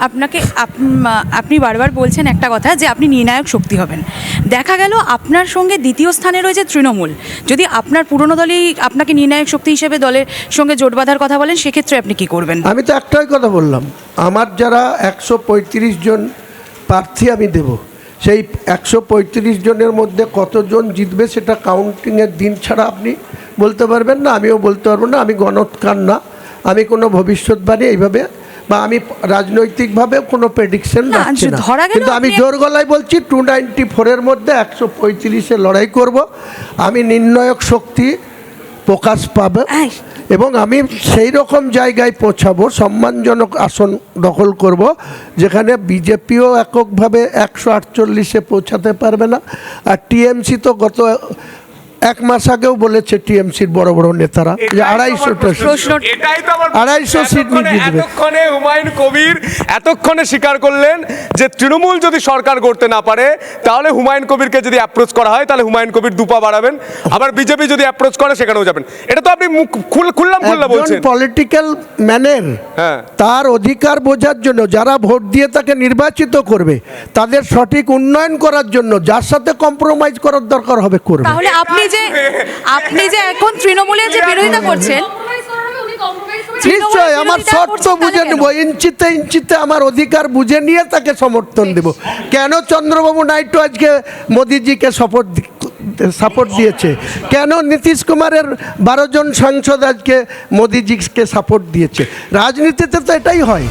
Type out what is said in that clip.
আপনাকে আপনি বারবার বলছেন একটা কথা যে আপনি নির্ণায়ক শক্তি হবেন। দেখা গেল আপনার সঙ্গে দ্বিতীয় স্থানে রয়েছে তৃণমূল। যদি আপনার পুরনো দলই আপনাকে নির্ণায়ক শক্তি হিসেবে দলের সঙ্গে জোট বাঁধার কথা বলেন, সেক্ষেত্রে আপনি কি করবেন? আমি তো একটাই কথা বললাম, আমার যারা 135 জন প্রার্থী আমি দেব, সেই 135 জনের মধ্যে কতজন জিতবে সেটা কাউন্টিংয়ের দিন ছাড়া আপনি বলতে পারবেন না, আমিও বলতে পারবো না। আমি গণৎকার না, আমি কোনো ভবিষ্যৎবাণী এইভাবে বা আমি রাজনৈতিকভাবে কোনো প্রেডিকশন রাখছি না, কিন্তু আমি জোর গলায় বলছি 294-এর মধ্যে 135-এ লড়াই করব। আমি নির্ণায়ক শক্তি প্রকাশ পাবে এবং আমি সেই রকম জায়গায় পৌঁছাবো, সম্মানজনক আসন দখল করব যেখানে বিজেপিও এককভাবে 148-এ পৌঁছাতে পারবে না। আর টিএমসি তো গত এক মাস আগেও বলেছে টিএমসির বড় বড় নেতারা যে 250 সিট নিয়ে জিতবে। এতক্ষণে হুমায়ুন কবির এতক্ষণে স্বীকার করলেন যে তৃণমূল যদি সরকার করতে না পারে তাহলে হুমায়ুন কবিরকে যদি অ্যাপ্রোচ করা হয় তাহলে হুমায়ুন কবির দুপা বাড়াবেন, আবার বিজেপি যদি অ্যাপ্রোচ করে সেখানেও যাবেন। এটা তো আপনি খুললাম বলছেন। পলিটিক্যাল ম্যানের তার অধিকার বোঝার জন্য, যারা ভোট দিয়ে তাকে নির্বাচিত করবে তাদের সঠিক উন্নয়ন করার জন্য যার সাথে কম্প্রোমাইজ করার দরকার হবে করবে। তাহলে আপনি যে এখন তৃণমূলের যে বিরোধিতা করছেন, নিশ্চয় আমার শর্ত বুঝে নেব, ইঞ্চিতে ইঞ্চিতে আমার অধিকার বুঝে নিয়ে তাকে সমর্থন দেব। কেন চন্দ্রবাবু নাইডু আজকে মোদিজিকে সাপোর্ট দিয়েছে, কেন নীতিশ কুমারের 12 জন সাংসদ আজকে মোদিজিকে সাপোর্ট দিয়েছে? রাজনীতিতে তো এটাই হয়।